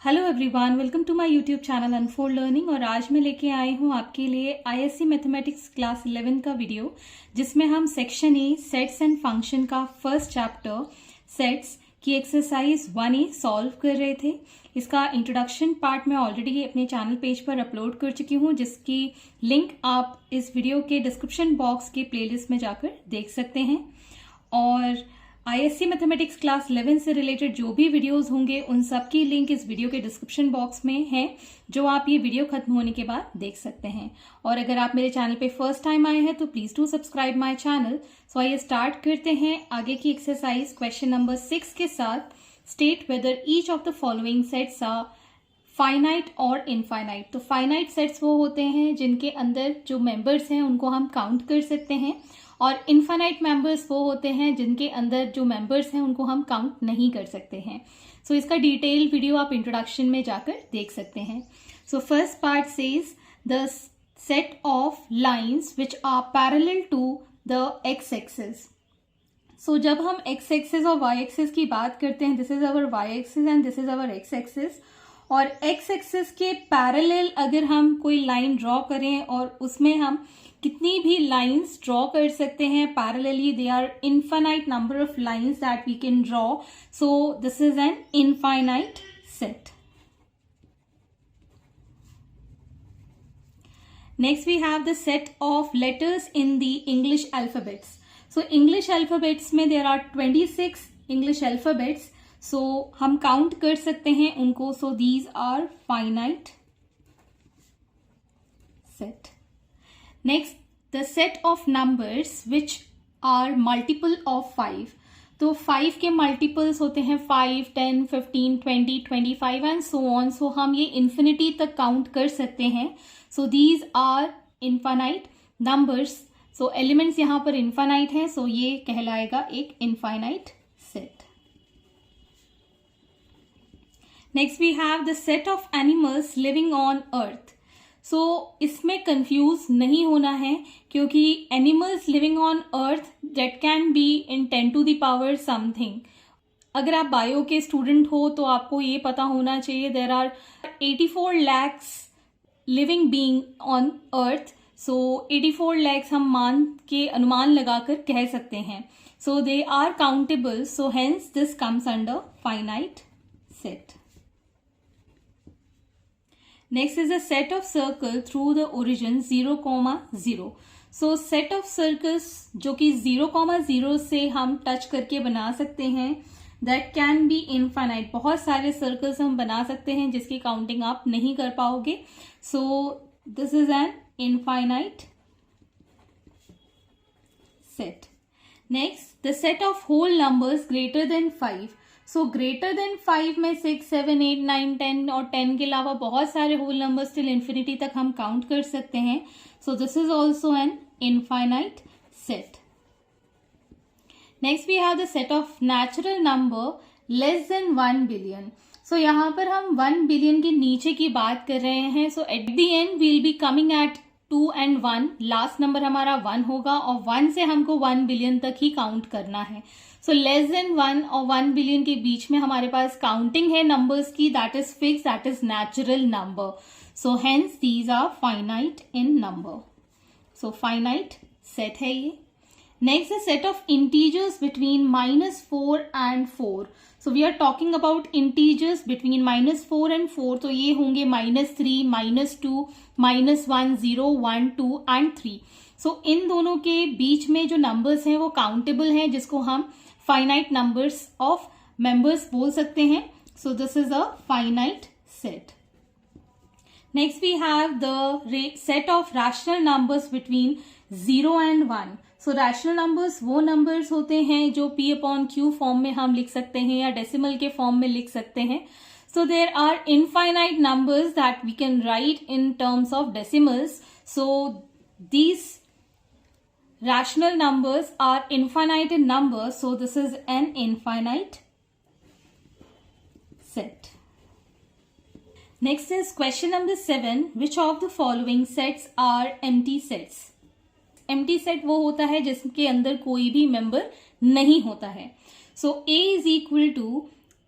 Hello everyone, welcome to my YouTube channel unfold learning. और आज मैं लेके आई हूँ आपके लिए आईएससी मैथमेटिक्स क्लास 11 का वीडियो, जिसमें हम section A sets and function का फर्स्ट चैप्टर सेट्स की एक्सरसाइज 1A सॉल्व कर रहे थे। इसका इंट्रोडक्शन पार्ट मैं ऑलरेडी अपने चैनल पेज पर अपलोड कर चुकी हूँ, जिसकी लिंक आप इस वीडियो के डिस्क्रिप्शन बॉक्स के प्लेलिस्ट में जाकर देख सकते हैं। और आईएससी मैथमेटिक्स क्लास 11 से रिलेटेड जो भी वीडियोस होंगे उन सब की लिंक इस वीडियो के डिस्क्रिप्शन बॉक्स में है, जो आप ये वीडियो खत्म होने के बाद देख सकते हैं। और अगर आप मेरे चैनल पे फर्स्ट टाइम आए हैं तो please do subscribe my channel. So आइए स्टार्ट करते हैं आगे की एक्सरसाइज क्वेश्चन नंबर 6 के साथ। State whether each of the following sets are finite और इनफाइनाइट। तो फाइनाइट सेट्स वो होते हैं जिनके अंदर जो मेंबर्स हैं उनको हम काउंट कर सकते हैं, और इनफाइनाइट मेंबर्स वो होते हैं जिनके अंदर जो मेंबर्स हैं उनको हम काउंट नहीं कर सकते हैं। सो इसका डिटेल वीडियो आप इंट्रोडक्शन में जाकर देख सकते हैं। So first part says the set of lines which are parallel to the X axis. So जब हम एक्स एक्सिस और वाई एक्सिस की बात करते हैं, this is our Y axis and this is our X axis, और X axis के parallel अगर हम कोई लाइन ड्रॉ करें और उसमें हम कितनी भी लाइंस ड्रॉ कर सकते हैं parallelly, they are infinite number of lines that we can draw. So this is an infinite set. Next we have the set of letters in the English alphabets. So English alphabets में there are 26 English alphabets. So हम count कर सकते हैं उनको. So these are finite set. Next, the set of numbers which are multiple of 5. तो 5 के multiples होते हैं 5, 10, 15, 20, 25 एंड सो ऑन। सो हम ये इन्फिनिटी तक काउंट कर सकते हैं। So these are infinite numbers. So elements यहाँ पर इनफाइनाइट हैं, सो ये कहलाएगा एक infinite set. Next we have the set of animals living on earth. So इसमें कंफ्यूज नहीं होना है, क्योंकि animals living on earth that can be in 10 to the power समथिंग। अगर आप बायो के स्टूडेंट हो तो आपको ये पता होना चाहिए there are 84 lakhs living being on earth. So 84 lakhs हम मान के अनुमान लगाकर कह सकते हैं। So they are countable, so hence this comes under finite set. Next is a set of circle through the origin 0, 0. So set of circles जो कि 0, 0 से हम टच करके बना सकते हैं, that can be infinite। बहुत सारे circles हम बना सकते हैं जिसकी काउंटिंग आप नहीं कर पाओगे। So this is an infinite set. Next, the set of whole numbers greater than 5. So greater than 5 में 6, 7, 8, 9, 10 और 10 के अलावा बहुत सारे होल नंबर्स टिल इन्फिनिटी तक हम काउंट कर सकते हैं। So this is also an infinite set. Next we have the set of natural number less than 1 billion. So यहाँ पर हम 1 बिलियन के नीचे की बात कर रहे हैं। So at the end we'll be coming at 2 and 1। Last number हमारा 1 होगा और 1 से हमको 1 बिलियन तक ही काउंट करना है। सो लेस देन 1 और 1 बिलियन के बीच में हमारे पास काउंटिंग है नंबर्स की, that is fix, that is natural number. So hence these are finite in number. So finite set है ये। Next is set of integers between -4 and 4। So we are talking about integers between -4 and 4। तो ये होंगे -3, -2, -1, 0, 1, 2 and 3। सो इन दोनों के बीच में जो नंबर्स हैं वो काउंटेबल हैं, जिसको हम फाइनाइट नंबर्स ऑफ मेंबर्स बोल सकते हैं। So this is a finite set. Next we have the set of rational numbers between 0 and 1। So rational numbers वो नंबर्स होते हैं जो P/Q फॉर्म में हम लिख सकते हैं या डेसिमल के फॉर्म में लिख सकते हैं। So there are infinite numbers that we can write in terms of decimals. So these rational numbers are infinite in number, so this is an infinite set. Next is question number 7. Which of the following sets are empty sets? Empty set वो होता है जिसके अंदर कोई भी member नहीं होता है। So A is equal to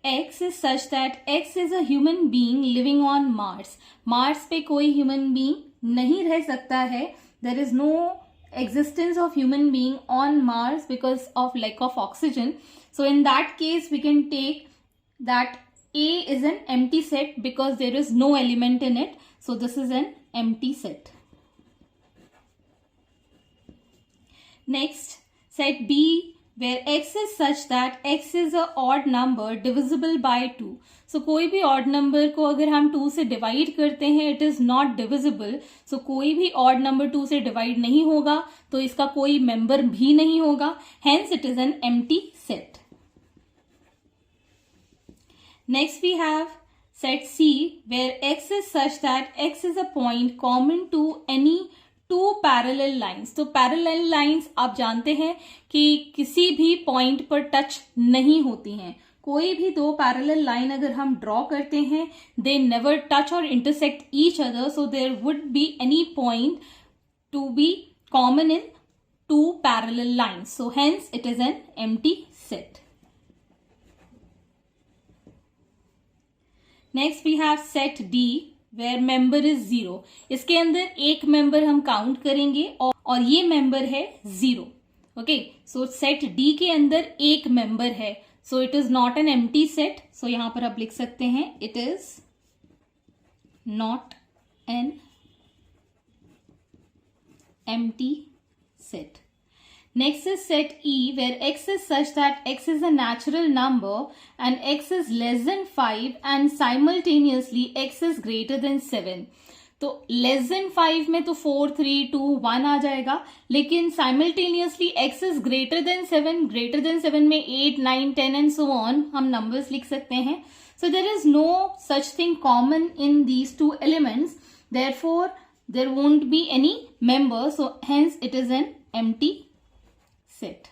X is such that X is a human being living on Mars. Mars पे कोई human being नहीं रह सकता है. There is no existence of human being on Mars because of lack of oxygen. So in that case, we can take that A is an empty set because there is no element in it. So this is an empty set. Next, set B, where X is such that X is a odd number divisible by 2. So कोई भी odd number को अगर हम 2 से divide करते हैं, it is not divisible. So कोई भी odd number 2 से divide नहीं होगा, तो इसका कोई member भी नहीं होगा. Hence it is an empty set. Next we have set C, where X is such that X is a point common to any two parallel lines. तो पैरेलल लाइंस आप जानते हैं कि किसी भी पॉइंट पर टच नहीं होती हैं. कोई भी दो पैरेलल लाइन अगर हम ड्रॉ करते हैं, दे नेवर टच और intersect each other, so there would be any point to be common in two parallel lines. So hence it is an empty set. Next we have set D, where member is 0. इसके अंदर एक member हम count करेंगे और ये member है 0. Okay, सो set D के अंदर एक मेंबर है, so it is not an empty set. So यहां पर आप लिख सकते हैं it is not an empty set. Next is set E, where X is such that X is a natural number and X is less than 5 and simultaneously X is greater than 7. तो less than 5 में तो 4, 3, 2, 1 आ जाएगा, लेकिन simultaneously X is greater than 7, greater than 7 में 8, 9, 10 and so on हम numbers लिख सकते हैं. So there is no such thing common in these two elements, therefore there won't be any member, so hence it is an empty set.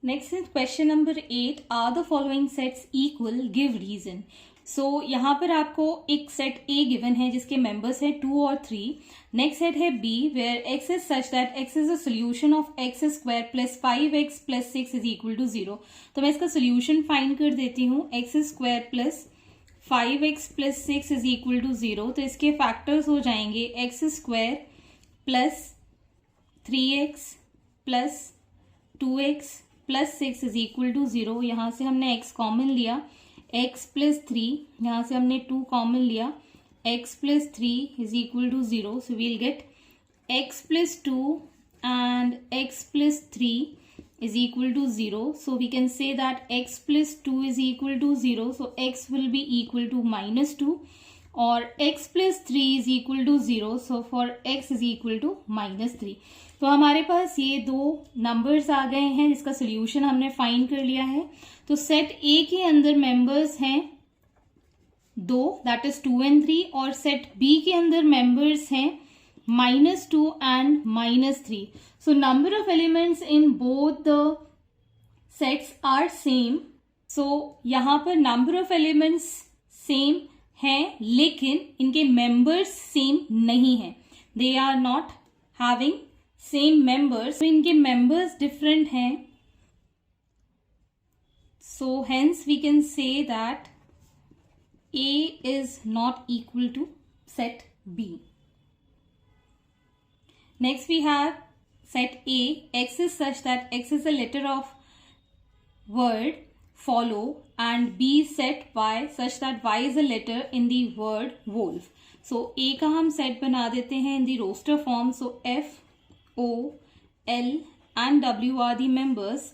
Next is question number 8. Are the following sets equal? Give reason. So यहाँ पर आपको एक set A given है जिसके members है 2 और 3. Next set है B, where X is such that X is a solution of X square plus 5X plus 6 is equal to 0. तो मैं इसका solution find कर देती हूँ. X square plus 5X plus 6 is equal to 0. तो इसके factors हो जाएंगे X square plus 3x plus 2x plus 6 is equal to 0. यहाँ से हमने x कॉमन लिया, x प्लस 3, यहाँ से हमने 2 कॉमन लिया, x plus 3 is equal to 0. So we'll get x plus 2 and x plus 3 is equal to 0. So we can say that x plus 2 is equal to 0. So x will be equal to -2 और x plus 3 is equal to 0. So for x is equal to -3. तो हमारे पास ये दो numbers आ गए हैं जिसका solution हमने find कर लिया है. तो सेट ए के अंदर मेंबर्स हैं 2, दैट इज 2 and 3, और सेट बी के अंदर मेंबर्स हैं -2 and -3. So number of elements in both the sets are same. So यहाँ पर नंबर ऑफ एलिमेंट्स सेम हैं, लेकिन इनके मेंबर्स सेम नहीं हैं. They are not having same members, तो इनके मेंबर्स डिफरेंट हैं. So hence we can say that A is not equal to set B. Next we have set A. X is such that X is a letter of word follow and B is set Y such that Y is a letter in the word wolf. So A का हम set बना देते हैं in the roster form. So F, O, L and W are the members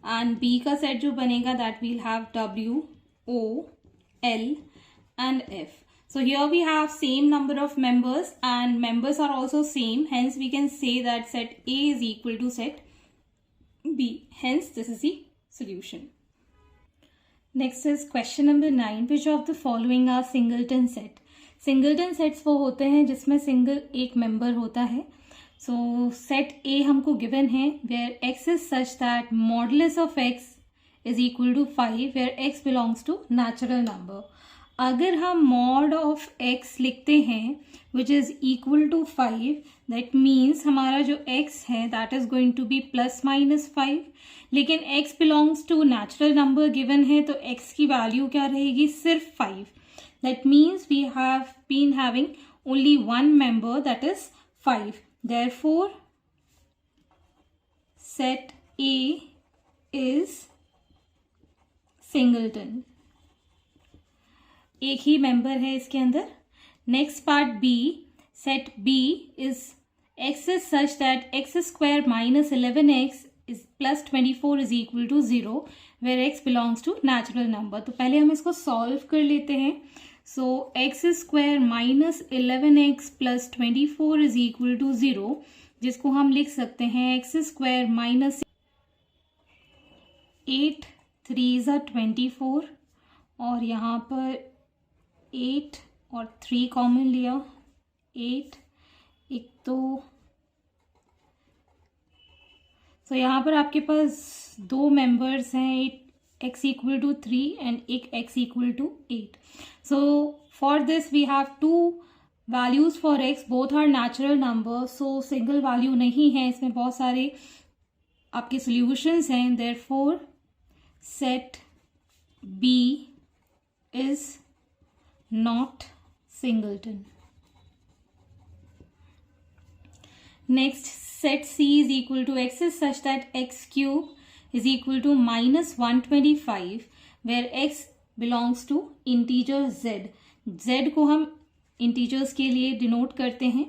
and B का set जो बनेगा that will have W, O, L and F. So here we have same number of members and members are also same, hence we can say that set A is equal to set B. Hence this is the solution. Next is question number 9. Which of the following are singleton set? Singleton sets वो होते हैं जिसमें single एक member होता है. So set A हमको given है where x is such that modulus of x is equal to 5 where x belongs to natural number. अगर हम मॉड ऑफ x लिखते हैं which is equal to 5, that means हमारा जो x है that is going to be +-5, लेकिन x belongs to natural number given है तो x की वैल्यू क्या रहेगी, सिर्फ 5. That means we have been having only one member that is 5. Therefore set A is singleton. एक ही मेंबर है इसके अंदर. Next part B, set B is x is such that x² - 11x is +24 is equal to 0 where x belongs to natural number. तो पहले हम इसको solve कर लेते हैं. सो x² - 11x + 24 is equal to 0, जिसको हम लिख सकते हैं x² - 8 3s are 24 और यहाँ पर 8 और 3 कॉमन लिया, 8 एक तो सो यहाँ पर आपके पास दो मेंबर्स हैं, x = 3 एंड एक x = 8. So for this we have two values for x, both are natural number. सो सिंगल वैल्यू नहीं है, इसमें बहुत सारे आपके सॉल्यूशंस हैं. Therefore set B is not singleton. Next, set C is equal to x is such that x³ is equal to -125 where x belongs to integer z. z को हम इंटीजर्स के लिए डिनोट करते हैं.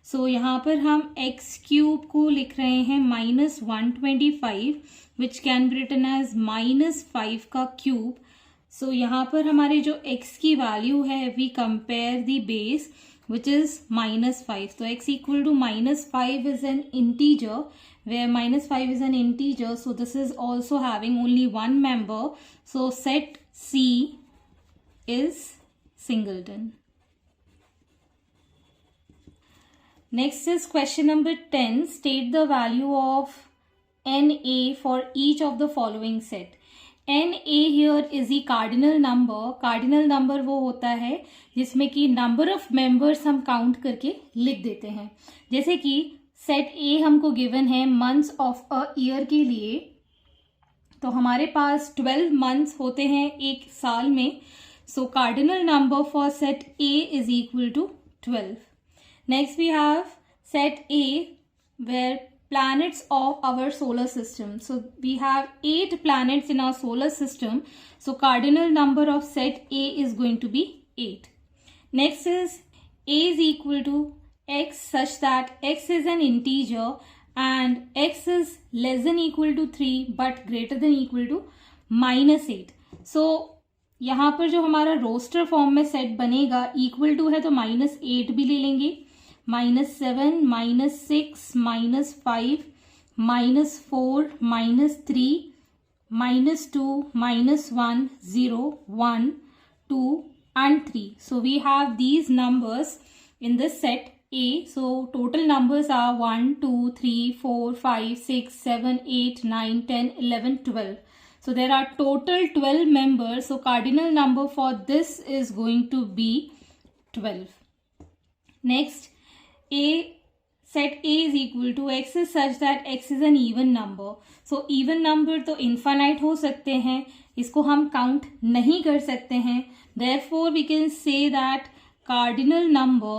सो यहाँ पर हम x³ को लिख रहे हैं -125 which can be written as -5 का क्यूब. सो यहाँ पर हमारे जो x की वैल्यू है we compare the base which is -5. तो x = -5 is an integer where -5 is an integer, so this is also having only one member. So set C is singleton. Next is question number 10. State the value of NA for each of the following set. NA here is the cardinal number. Cardinal number वो होता है जिसमें कि number of members हम count करके लिख देते हैं. जैसे कि सेट A हमको गिवन है मंथ्स ऑफ अ ईयर के लिए, तो हमारे पास 12 मंथ्स होते हैं एक साल में. So cardinal number for set A is equal to 12. Next we have set A where planets of our solar system. So we have 8 planets in our solar system. So cardinal number of set A is going to be 8. Next is A is equal to x such that x is an integer and x is less than equal to 3 but greater than equal to -8. So यहाँ पर जो हमारा roster form में set बनेगा equal to है तो -8 भी ले लेंगे, -7 -6 -5 -4 -3 -2 -1 0 1 2 and 3. So we have these numbers in this set A. So total numbers are 1 2 3 4 5 6 7 8 9 10 11 12. So there are total 12 members. So cardinal number for this is going to be 12. Next, set A is equal to x is such that x is an even number. So even number तो infinite हो सकते हैं, इसको हम count नहीं कर सकते हैं. Therefore we can say that cardinal number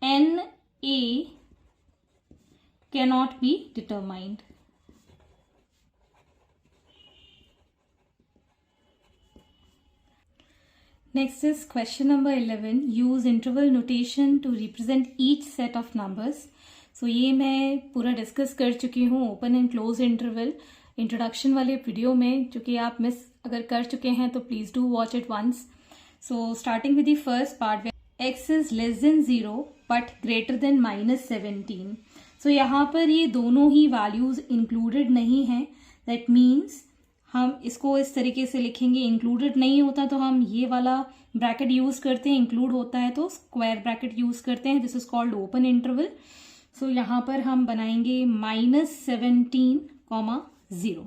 NA cannot be determined. Next is question number 11. Use interval notation to represent each set of numbers. So ये मैं पूरा डिस्कस कर चुकी हूँ open and close interval introduction वाले video में, जो कि आप मिस अगर कर चुके हैं तो please do watch it once. So starting with the first part, x is less than 0 but greater than -17. सो यहाँ पर ये दोनों ही वैल्यूज इंक्लूडेड नहीं हैं. दैट मीन्स हम इसको इस तरीके से लिखेंगे, इंक्लूडेड नहीं होता तो हम ये वाला ब्रैकेट यूज करते हैं, इंक्लूड होता है तो स्क्वायर ब्रैकेट यूज करते हैं. This is called open interval. So यहाँ पर हम बनाएंगे -17, 0.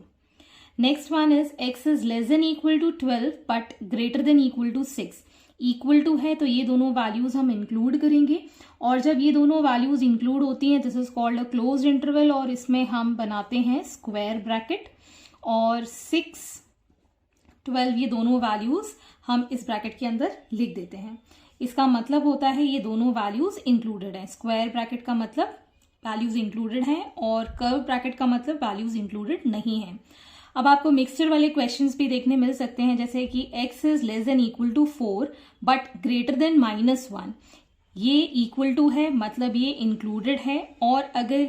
Next one is x is less than equal to 12 but greater than equal to 6। Equal to है तो ये दोनों वैल्यूज हम इंक्लूड करेंगे, और जब ये दोनों वैल्यूज इंक्लूड होती हैं this is called a closed interval, और इसमें हम बनाते हैं स्क्वायर ब्रैकेट, और 6, 12 ये दोनों वैल्यूज हम इस ब्रैकेट के अंदर लिख देते हैं। इसका मतलब होता है ये दोनों वैल्यूज इंक्लूडेड हैं। स्क्वायर ब्रैकेट का मतलब वैल्यूज इंक्लूडेड हैं, और कर्व ब्रैकेट का मतलब वैल्यूज इंक्लूडेड नहीं है। अब आपको मिक्सचर वाले क्वेश्चंस भी देखने मिल सकते हैं, जैसे कि x is less than equal to 4 but greater than -1। ये इक्वल टू है मतलब ये इंक्लूडेड है, और अगर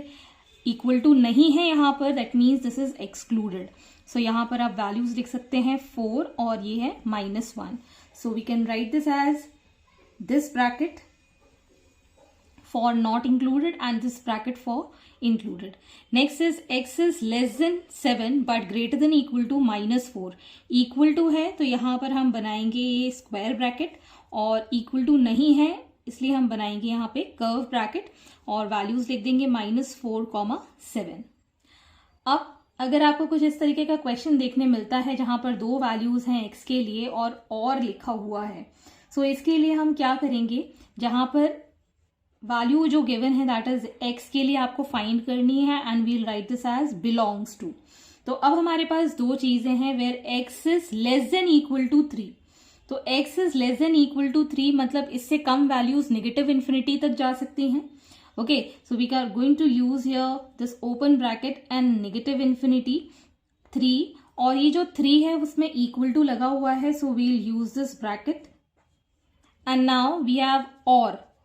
इक्वल टू नहीं है यहाँ पर that means this is excluded. So यहाँ पर आप वैल्यूज लिख सकते हैं 4 और ये है -1। So we can write this as this bracket for not included and this bracket for included. Next is x is less than 7 but greater than equal to -4. Equal to है तो यहाँ पर हम बनाएंगे ये स्क्वायर ब्रैकेट, और equal to नहीं है इसलिए हम बनाएंगे यहाँ पे कर्व ब्रैकेट, और वैल्यूज लिख देंगे -4, 7। अब अगर आपको कुछ इस तरीके का क्वेश्चन देखने मिलता है जहां पर दो वैल्यूज हैं x के लिए और लिखा हुआ है, सो इसके लिए हम क्या करेंगे, जहां पर वैल्यू जो गिवन है दैट इज x के लिए आपको फाइंड करनी है, and we'll write this as belongs to. तो अब हमारे पास दो चीजें हैं where x is less than equal to 3। तो x is less than equal to 3 मतलब इससे कम वैल्यूज नेगेटिव इन्फिनिटी तक जा सकती हैं। Okay, so we are going to use here this open bracket and negative infinity 3, और ये जो 3 है उसमें इक्वल टू लगा हुआ है, so we'll use this bracket. And now we have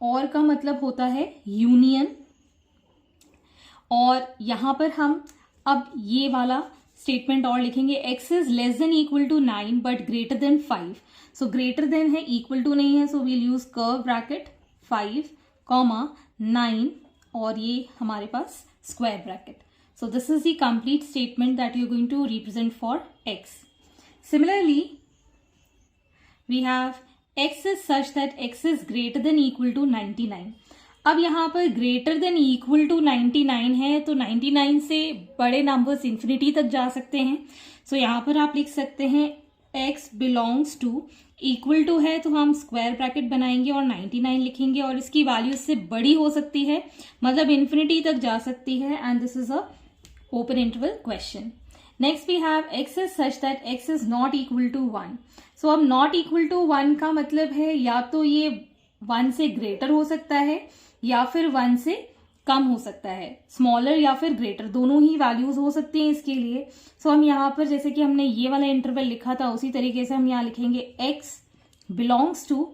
और का मतलब होता है यूनियन, और यहां पर हम अब ये वाला स्टेटमेंट और लिखेंगे, x is less than equal to 9 but greater than 5। So greater than है, इक्वल टू नहीं है, so we'll use curve bracket 5, 9, और ये हमारे पास square bracket. So this is the complete statement that you are going to represent for x। Similarly, we have x is such that x is greater than equal to 99। अब यहाँ पर greater than equal to 99 है, तो 99 से बड़े numbers infinity तक जा सकते हैं। सो यहाँ पर आप लिख सकते हैं x belongs to, equal to है तो हम स्क्वायर ब्रैकेट बनाएंगे और 99 लिखेंगे, और इसकी वैल्यू इससे बड़ी हो सकती है मतलब इंफिनिटी तक जा सकती है, and this is a open interval question. Next we have x is such that x is not equal to 1। So अब नॉट इक्वल टू 1 का मतलब है या तो ये 1 से ग्रेटर हो सकता है या फिर 1 से कम हो सकता है, स्मॉलर या फिर ग्रेटर, दोनों ही वैल्यूज हो सकती हैं इसके लिए। सो हम यहाँ पर जैसे कि हमने ये वाला इंटरवल लिखा था उसी तरीके से हम यहाँ लिखेंगे x बिलोंग्स टू।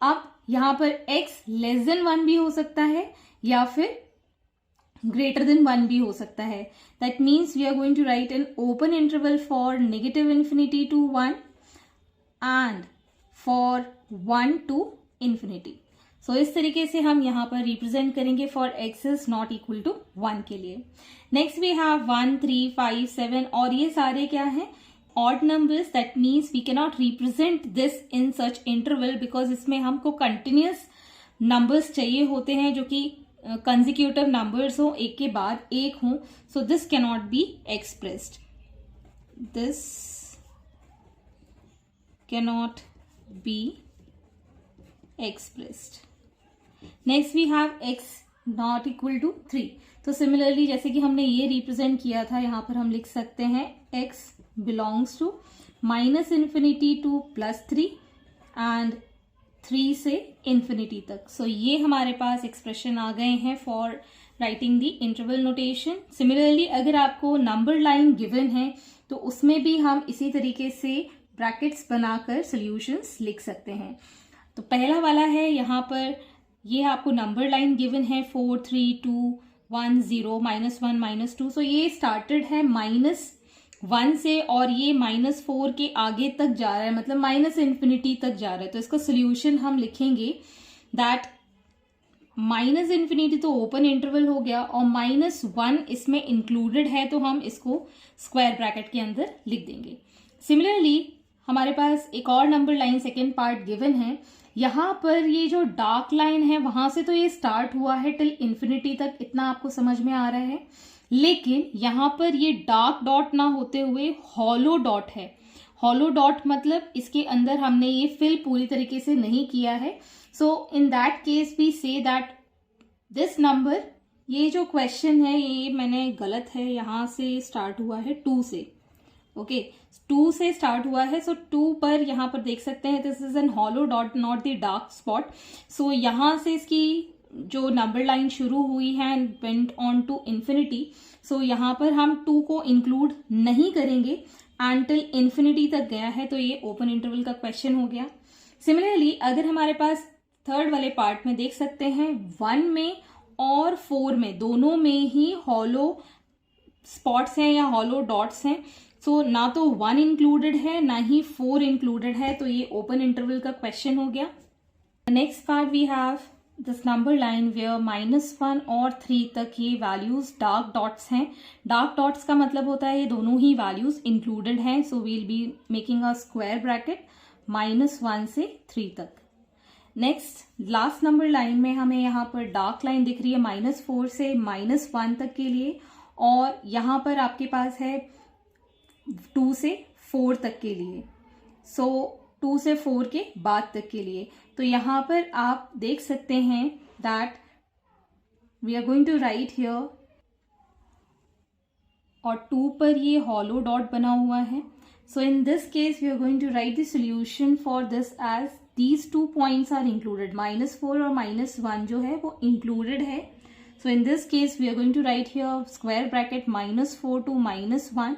अब यहाँ पर x लेस देन 1 भी हो सकता है या फिर ग्रेटर देन 1 भी हो सकता है। That means we are going to write an open interval for negative infinity to 1 and for 1 to infinity. So इस तरीके से हम यहाँ पर रिप्रेजेंट करेंगे for x is not equal to 1 के लिए। नेक्स्ट वी हैव 1, 3, 5, 7, और ये सारे क्या हैं, odd numbers. That means we can not represent this in such interval because इसमें हमको कंटिन्यूस नंबर्स चाहिए होते हैं जो कि कंसेक्यूटिव नंबर्स हो, एक के बाद एक हो। So this can not be expressed, this cannot be expressed. Next we have x not equal to 3। तो सिमिलरली जैसे कि हमने ये रिप्रेजेंट किया था, यहाँ पर हम लिख सकते हैं x belongs to -infinity to +3 and 3 से इन्फिनिटी तक। सो ये हमारे पास एक्सप्रेशन आ गए हैं for writing the interval notation. Similarly अगर आपको नंबर लाइन गिवन है तो उसमें भी हम इसी तरीके से ब्रैकेट्स बनाकर सॉल्यूशंस लिख सकते हैं। तो पहला वाला है, यहाँ पर ये आपको नंबर लाइन गिवन है 4, 3, 2, 1, 0, -1, -2। सो ये स्टार्टेड है -1 से और ये -4 के आगे तक जा रहा है, मतलब माइनस इन्फिनिटी तक जा रहा है। तो इसका सोल्यूशन हम लिखेंगे दैट -इन्फिनिटी तो ओपन इंटरवल हो गया और -1 इसमें इंक्लूडेड है, तो हम इसको स्क्वायर ब्रैकेट के अंदर लिख देंगे। सिमिलरली हमारे पास एक और number line second part given है। यहाँ पर ये जो डार्क लाइन है वहां से तो ये स्टार्ट हुआ है टिल इन्फिनिटी तक, इतना आपको समझ में आ रहा है। लेकिन यहाँ पर ये डार्क डॉट ना होते हुए हॉलो डॉट है। हॉलो डॉट मतलब इसके अंदर हमने ये फिल पूरी तरीके से नहीं किया है। So in that case we say that this number, ये जो क्वेश्चन है ये मैंने गलत है, यहाँ से स्टार्ट हुआ है 2 से। ओके, 2 से स्टार्ट हुआ है। सो 2 पर यहाँ पर देख सकते हैं this is an hollow dot not the dark spot. So यहाँ से इसकी जो नंबर लाइन शुरू हुई है and went on to infinity. So यहाँ पर हम 2 को इंक्लूड नहीं करेंगे एंटिल इन्फिनिटी तक गया है, तो ये ओपन इंटरवल का क्वेश्चन हो गया। सिमिलरली अगर हमारे पास थर्ड वाले पार्ट में देख सकते हैं 1 में और 4 में दोनों में ही हॉलो स्पॉट्स हैं या हॉलो डॉट्स हैं। सो ना तो 1 इंक्लूडेड है ना ही 4 इंक्लूडेड है, तो ये ओपन इंटरवल का क्वेश्चन हो गया। Next part we have this number line where -1 और 3 तक ये वैल्यूज डार्क डॉट्स हैं। डार्क डॉट्स का मतलब होता है ये दोनों ही वैल्यूज इंक्लूडेड हैं। So we'll be making a square bracket -1 से 3 तक। नेक्स्ट लास्ट नंबर लाइन में हमें यहाँ पर डार्क लाइन दिख रही है -4 से -1 तक के लिए, और यहाँ पर आपके पास है 2 से 4 तक के लिए। सो 2 से 4 के बाद तक के लिए, तो यहाँ पर आप देख सकते हैं that we are going to write here, और 2 पर ये हॉलो डॉट बना हुआ है। So in this case we are going to write the solution for this as these 2 points are included. -4 और -1 जो है वो इंक्लूडेड है। So in this case we are going to write here square bracket -4 to -1,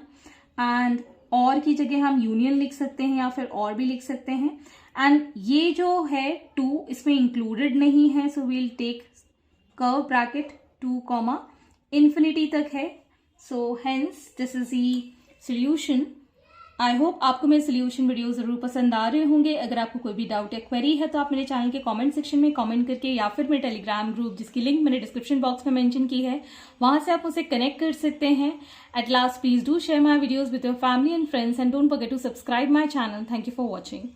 and और की जगह हम union लिख सकते हैं या फिर और भी लिख सकते हैं। एंड ये जो है 2 इसमें इंक्लूडेड नहीं है, so we'll take curve bracket 2, infinity तक है। So hence this is the solution. I hope आपको मेरे सोल्यूशन वीडियो जरूर पसंद आ रहे होंगे। अगर आपको कोई भी डाउट या क्वेरी है तो आप मेरे चैनल के कमेंट सेक्शन में कमेंट करके, या फिर मेरे टेलीग्राम ग्रुप जिसकी लिंक मैंने डिस्क्रिप्शन बॉक्स में मेंशन की है, वहां से आप उसे कनेक्ट कर सकते हैं। At last please do share my videos with your family and friends and don't forget to subscribe my channel. Thank you for watching.